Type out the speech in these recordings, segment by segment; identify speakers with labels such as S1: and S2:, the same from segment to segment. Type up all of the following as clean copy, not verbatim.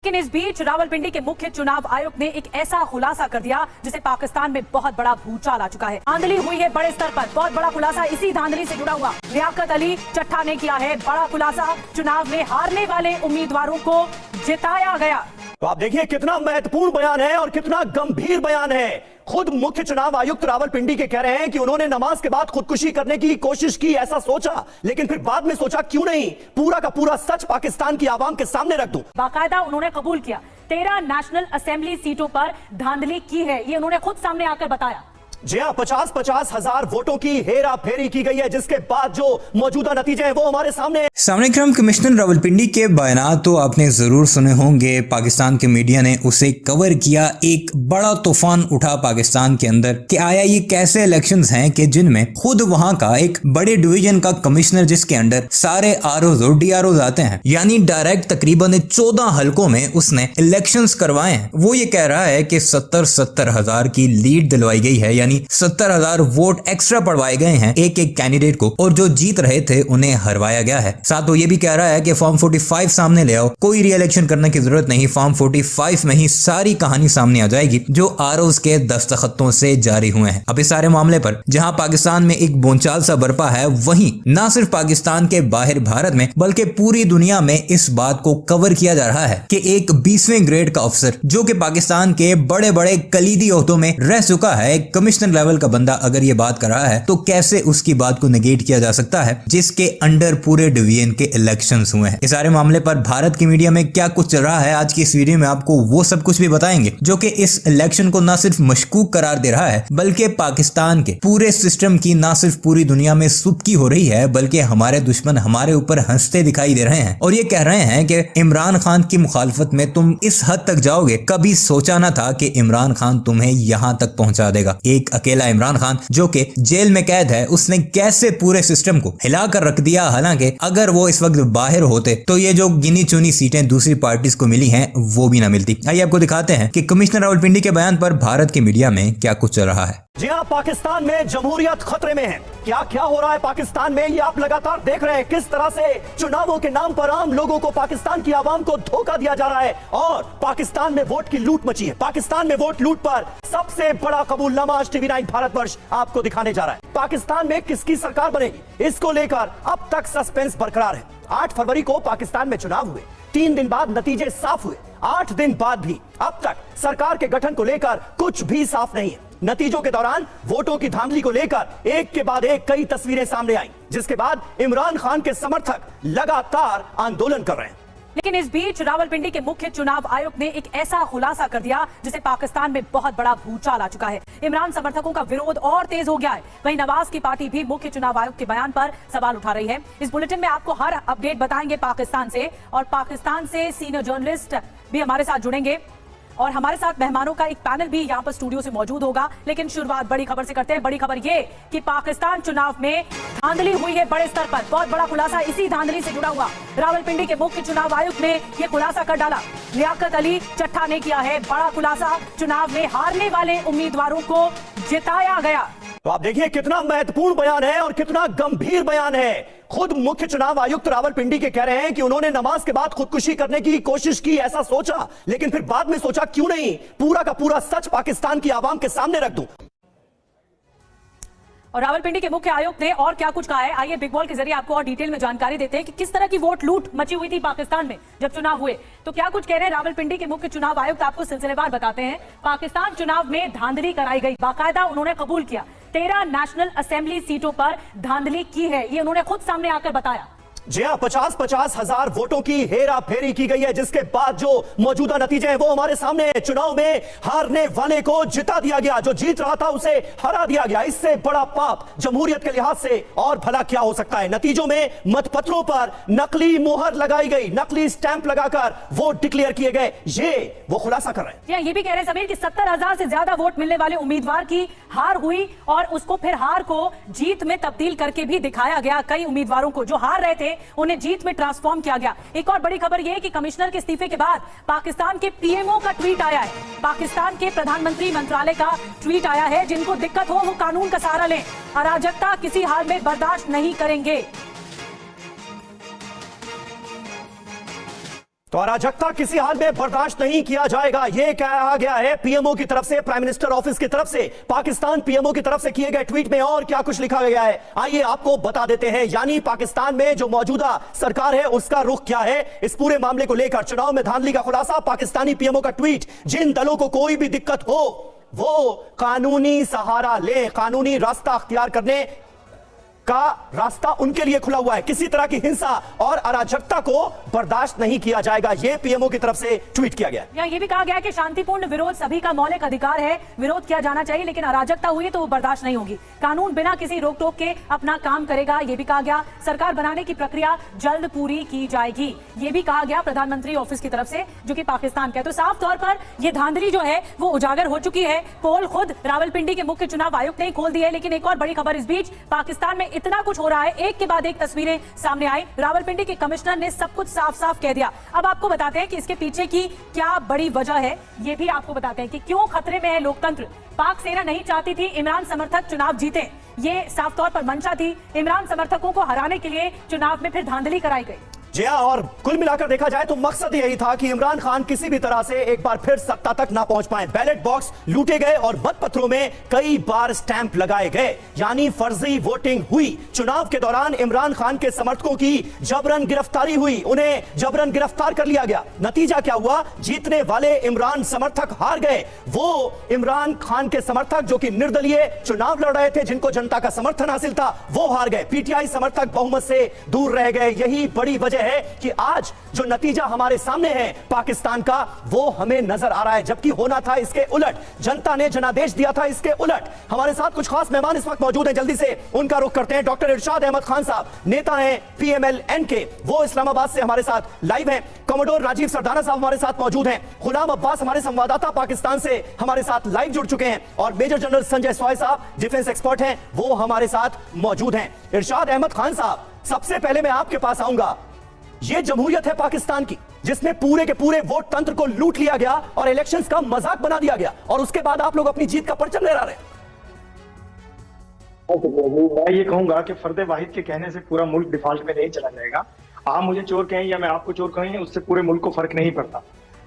S1: लेकिन इस बीच रावलपिंडी के मुख्य चुनाव आयुक्त ने एक ऐसा खुलासा कर दिया जिसे पाकिस्तान में बहुत बड़ा भूचाल आ चुका है। धांधली हुई है बड़े स्तर पर। बहुत बड़ा खुलासा इसी धांधली से जुड़ा हुआ लियाकत अली चट्टा ने किया है बड़ा खुलासा। चुनाव में हारने वाले उम्मीदवारों को जिताया गया।
S2: तो आप देखिए कितना महत्वपूर्ण बयान है और कितना गंभीर बयान है। खुद मुख्य चुनाव आयुक्त रावलपिंडी के कह रहे हैं कि उन्होंने नमाज के बाद खुदकुशी करने की कोशिश की, ऐसा सोचा, लेकिन फिर बाद में सोचा क्यों नहीं पूरा का पूरा सच पाकिस्तान की आवाम के सामने रख दूं।
S1: बाकायदा उन्होंने कबूल किया 13 नेशनल असेंबली सीटों पर धांधली की है, ये उन्होंने खुद सामने आकर बताया।
S2: जी हाँ, 50-50 हजार वोटों की हेरा फेरी की गई है, जिसके बाद जो मौजूदा नतीजे हैं वो हमारे सामने।
S3: सामने कमिश्नर रावलपिंडी के बयान तो आपने जरूर सुने होंगे। पाकिस्तान के मीडिया ने उसे कवर किया। एक बड़ा तूफान उठा पाकिस्तान के अंदर कि आया ये कैसे इलेक्शंस हैं कि जिनमें खुद वहां का एक बड़े डिवीजन का कमिश्नर, जिसके अंदर सारे आरओज और डीआरओज आते हैं, यानी डायरेक्ट तकरीबन 14 हलकों में उसने इलेक्शंस करवाए हैं। वो ये कह रहा है कि 70 हजार की लीड दिलवाई गई है, यानी 70,000 वोट एक्स्ट्रा पड़वाए गए हैं एक एक कैंडिडेट को, और जो जीत रहे थे उन्हें हरवाया गया है। साथ वो ये भी कह रहा है कि फॉर्म 45 सामने ले आओ, कोई री इलेक्शन करने की जरूरत नहीं, फॉर्म 45 में ही सारी कहानी सामने आ जाएगी जो आरओज के दस्तखतों से जारी हुए हैं। अब इस सारे मामले पर जहां पाकिस्तान में एक बोलचाल सा बरपा है, वहीं न सिर्फ पाकिस्तान के बाहर भारत में बल्कि पूरी दुनिया में इस बात को कवर किया जा रहा है कि एक 20वें ग्रेड का अफसर जो कि पाकिस्तान के बड़े बड़े कलीदी ओहदों में रह चुका है, कमिश्नर लेवल का बंदा अगर ये बात कर रहा है तो कैसे उसकी बात को नेगेट किया जा सकता है जिसके अंडर पूरे डिवीजन के इलेक्शंस हुए हैं। इस सारे मामले पर भारत की मीडिया में क्या कुछ चल रहा है, आज की इस वीडियो में आपको वो सब कुछ भी बताएंगे जो कि इस इलेक्शन को ना सिर्फ मशकूक करार दे रहा है, बल्कि पाकिस्तान के पूरे सिस्टम की ना सिर्फ पूरी दुनिया में सुबकी हो रही है, बल्कि हमारे दुश्मन हमारे ऊपर हंसते दिखाई दे रहे हैं और ये कह रहे हैं कि इमरान खान की मुखालफत में तुम इस हद तक जाओगे। कभी सोचा ना था कि इमरान खान तुम्हें यहां तक पहुंचा देगा। एक अकेला इमरान खान जो कि जेल में कैद है, उसने कैसे पूरे सिस्टम को हिला कर रख दिया। हालांकि अगर वो इस वक्त बाहर होते तो ये जो गिनी चुनी सीटें दूसरी पार्टीज को मिली हैं वो भी ना मिलती। आइए आपको दिखाते हैं कि कमिश्नर रावलपिंडी के बयान पर भारत की मीडिया में क्या कुछ चल रहा है।
S2: जी हाँ, पाकिस्तान में जमहूरियत खतरे में है। क्या क्या हो रहा है पाकिस्तान में ये आप लगातार देख रहे हैं। किस तरह से चुनावों के नाम पर आम लोगों को, पाकिस्तान की आवाम को धोखा दिया जा रहा है और पाकिस्तान में वोट की लूट मची है। पाकिस्तान में वोट लूट पर सबसे बड़ा कबूलनामा आज टीवी9 भारतवर्ष आपको दिखाने जा रहा है। पाकिस्तान में किसकी सरकार बनेगी, इसको लेकर अब तक सस्पेंस बरकरार है। 8 फरवरी को पाकिस्तान में चुनाव हुए, 3 दिन बाद नतीजे साफ हुए। 8 दिन बाद भी अब तक सरकार के गठन को लेकर कुछ भी साफ नहीं है। नतीजों के दौरान वोटों की धांधली को लेकर एक के बाद एक कई तस्वीरें सामने आई, जिसके बाद इमरान खान के समर्थक लगातार आंदोलन कर रहे हैं।
S1: लेकिन इस बीच रावलपिंडी के मुख्य चुनाव आयुक्त ने एक ऐसा खुलासा कर दिया जिसे पाकिस्तान में बहुत बड़ा भूचाल आ चुका है। इमरान समर्थकों का विरोध और तेज हो गया है। वहीं नवाज की पार्टी भी मुख्य चुनाव आयुक्त के बयान पर सवाल उठा रही है। इस बुलेटिन में आपको हर अपडेट बताएंगे पाकिस्तान से, और पाकिस्तान से सीनियर जर्नलिस्ट भी हमारे साथ जुड़ेंगे और हमारे साथ मेहमानों का एक पैनल भी यहाँ पर स्टूडियो से मौजूद होगा। लेकिन शुरुआत बड़ी खबर से करते हैं। बड़ी खबर ये कि पाकिस्तान चुनाव में धांधली हुई है बड़े स्तर पर। बहुत बड़ा खुलासा इसी धांधली से जुड़ा हुआ रावलपिंडी के मुख्य चुनाव आयुक्त ने यह खुलासा कर डाला। लियाकत अली चट्टा ने किया है बड़ा खुलासा। चुनाव में हारने वाले उम्मीदवारों को जिताया गया।
S2: तो आप देखिए कितना महत्वपूर्ण बयान है और कितना गंभीर बयान है। खुद मुख्य चुनाव आयुक्त रावलपिंडी के कह रहे हैं कि उन्होंने नमाज के बाद खुदकुशी करने की कोशिश की, ऐसा सोचा, लेकिन फिर बाद में सोचा क्यों नहीं पूरा का पूरा सच पाकिस्तान की आवाम के सामने रख दूं।
S1: और रावलपिंडी के मुख्य आयुक्त ने और क्या कुछ कहा है, आइए बिग बॉल के जरिए आपको और डिटेल में जानकारी देते हैं कि किस तरह की वोट लूट मची हुई थी पाकिस्तान में जब चुनाव हुए। तो क्या कुछ कह रहे हैं रावलपिंडी के मुख्य चुनाव आयुक्त, आपको सिलसिलेवार बताते हैं। पाकिस्तान चुनाव में धांधली कराई गई, बाकायदा उन्होंने कबूल किया 13 नेशनल असेंबली सीटों पर धांधली की है, ये उन्होंने खुद सामने आकर बताया।
S2: जी हाँ, 50-50 हजार वोटों की हेरा फेरी की गई है, जिसके बाद जो मौजूदा नतीजे हैं वो हमारे सामने हैं। चुनाव में हारने वाले को जिता दिया गया, जो जीत रहा था उसे हरा दिया गया। इससे बड़ा पाप जमहूरियत के लिहाज से और भला क्या हो सकता है। नतीजों में मतपत्रों पर नकली मोहर लगाई गई, नकली स्टैंप लगाकर वोट डिक्लेयर किए गए, ये वो खुलासा कर रहे हैं।
S1: ये भी कह रहे हैं समीर कि 70,000 से ज्यादा वोट मिलने वाले उम्मीदवार की हार हुई और उसको फिर हार को जीत में तब्दील करके भी दिखाया गया। कई उम्मीदवारों को जो हार रहे थे उन्हें जीत में ट्रांसफॉर्म किया गया। एक और बड़ी खबर यह है कि कमिश्नर के इस्तीफे के बाद पाकिस्तान के पीएमओ का ट्वीट आया है। पाकिस्तान के प्रधानमंत्री मंत्रालय का ट्वीट आया है, जिनको दिक्कत हो वो कानून का सहारा लें, अराजकता किसी हाल में बर्दाश्त नहीं करेंगे।
S2: तो अराजकता किसी हाल में बर्दाश्त नहीं किया जाएगा, यह कहा गया है पीएमओ की तरफ से, प्राइम मिनिस्टर ऑफिस की तरफ से, पाकिस्तान पीएमओ की तरफ से किए गए ट्वीट में। और क्या कुछ लिखा गया है आइए आपको बता देते हैं। यानी पाकिस्तान में जो मौजूदा सरकार है उसका रुख क्या है इस पूरे मामले को लेकर, चुनाव में धांधली का खुलासा, पाकिस्तानी पीएमओ का ट्वीट, जिन दलों को कोई भी दिक्कत हो वो कानूनी सहारा ले, कानूनी रास्ता अख्तियार करने का रास्ता उनके लिए खुला हुआ है, किसी तरह की हिंसा और अराजकता को बर्दाश्त नहीं किया जाएगा, यह पीएमओ की तरफ से ट्वीट किया गया।
S1: या ये भी कहा गया कि शांतिपूर्ण विरोध सभी का मौलिक अधिकार है, विरोध किया जाना चाहिए, लेकिन अराजकता हुई तो वो बर्दाश्त नहीं होगी, कानून बिना किसी रोक टोक के अपना काम करेगा। यह भी कहा गया सरकार बनाने की प्रक्रिया जल्द पूरी की जाएगी, यह भी कहा गया प्रधानमंत्री ऑफिस की तरफ से, जो कि पाकिस्तान का है। तो साफ तौर पर यह धांधली जो है वो उजागर हो चुकी है। पोल खुद रावलपिंडी के मुख्य चुनाव आयुक्त ने खोल दी है। लेकिन एक और बड़ी खबर इस बीच, पाकिस्तान में इतना कुछ हो रहा है, एक के बाद एक तस्वीरें सामने आई, रावलपिंडी के कमिश्नर ने सब कुछ साफ साफ कह दिया। अब आपको बताते हैं कि इसके पीछे की क्या बड़ी वजह है, ये भी आपको बताते हैं कि क्यों खतरे में है लोकतंत्र। पाक सेना नहीं चाहती थी इमरान समर्थक चुनाव जीते, ये साफ तौर पर मंशा थी। इमरान समर्थकों को हराने के लिए चुनाव में फिर धांधली कराई गई।
S2: जी हाँ, और कुल मिलाकर देखा जाए तो मकसद यही था कि इमरान खान किसी भी तरह से एक बार फिर सत्ता तक ना पहुंच पाए। बैलेट बॉक्स लूटे गए और मतपत्रों में कई बार स्टैंप लगाए गए, यानी फर्जी वोटिंग हुई। चुनाव के दौरान इमरान खान के समर्थकों की जबरन गिरफ्तारी हुई, उन्हें जबरन गिरफ्तार कर लिया गया। नतीजा क्या हुआ? जीतने वाले इमरान समर्थक हार गए। वो इमरान खान के समर्थक जो कि निर्दलीय चुनाव लड़ रहे थे, जिनको जनता का समर्थन हासिल था, वो हार गए। पीटीआई समर्थक बहुमत से दूर रह गए। यही बड़ी वजह है कि आज जो नतीजा हमारे सामने है पाकिस्तान का, वो हमें नजर आ रहा है, जबकि होना था इसके उलट। जनता ने जनादेश दिया था इसके उलट। हमारे साथ कुछ खास मेहमान इस वक्त मौजूद हैं, जल्दी से उनका रुख करते हैं। डॉक्टर इरशाद अहमद खान साहब, नेता हैं पीएमएल-एन के, वो इस्लामाबाद से हमारे साथ लाइव हैं। कमोडोर राजीव सरदाना साहब हमारे साथ मौजूद हैं। गुलाम अब्बास हमारे संवाददाता पाकिस्तान से हमारे साथ लाइव जुड़ चुके हैं। और मेजर जनरल संजय सॉय साहब डिफेंस एक्सपर्ट हैं, वो हमारे साथ मौजूद हैं। इरशाद अहमद खान साहब, सबसे पहले मैं आपके पास आऊंगा। यह जमहूरियत है पाकिस्तान की, जिसमें पूरे के पूरे वोट तंत्र को लूट लिया गया और इलेक्शंस का मजाक बना दिया गया, और उसके बाद आप लोग अपनी जीत का परचम लहरा रहे हैं।
S4: मैं ये कहूंगा कि फर्दे वाहिद के कहने से पूरा मुल्क डिफॉल्ट में नहीं चला जाएगा। आप मुझे चोर कहें या मैं आपको चोर कहें, उससे पूरे मुल्क को फर्क नहीं पड़ता।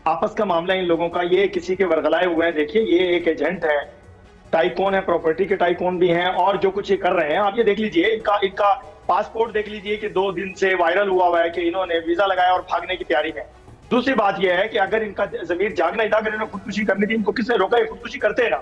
S4: आपस का मामला इन लोगों का, ये किसी के वरगलाए हुए हैं। देखिए, ये एक एजेंट है, टाइकून है, प्रॉपर्टी के टाइकून भी हैं, और जो कुछ ये कर रहे हैं आप ये देख लीजिए। इनका पासपोर्ट देख लीजिए कि 2 दिन से वायरल हुआ है कि इन्होंने वीजा लगाया और भागने की तैयारी में। दूसरी बात यह है कि अगर इनका जमीर जागना ही था, अगर इन्होंने खुदकुशी करनी थी, इनको किसने रोका? खुदकुशी करते हैं ना।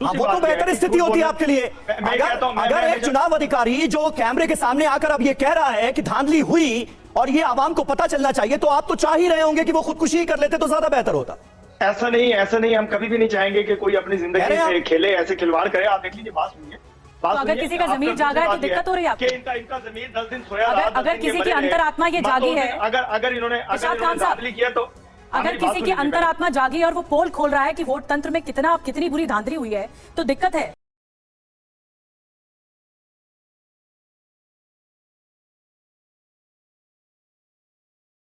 S2: वो तो बेहतर स्थिति होती है आपके लिए। अगर एक चुनाव अधिकारी जो कैमरे के सामने आकर अब ये कह रहा है कि धांधली हुई और ये आवाम को पता चलना चाहिए, तो आप तो चाह ही रहे होंगे कि वो खुदकुशी कर लेते तो ज्यादा बेहतर होता।
S4: ऐसा नहीं, हम कभी भी नहीं चाहेंगे कि कोई अपनी जिंदगी से खेले, ऐसे खिलवाड़ करे। आप देख लीजिए, बात सुनिए।
S1: तो अगर किसी का जमीर जागा है तो दिक्कत हो रही है आपको?
S4: इनका जमीर 10 दिन सोया।
S1: अगर किसी की अंतरात्मा ये जागी है,
S4: अगर इन्होंने किया तो,
S1: अगर किसी की अंतरात्मा जागी और वो पोल खोल रहा है कि वोट तंत्र में कितनी बुरी धांधली हुई है, तो दिक्कत है।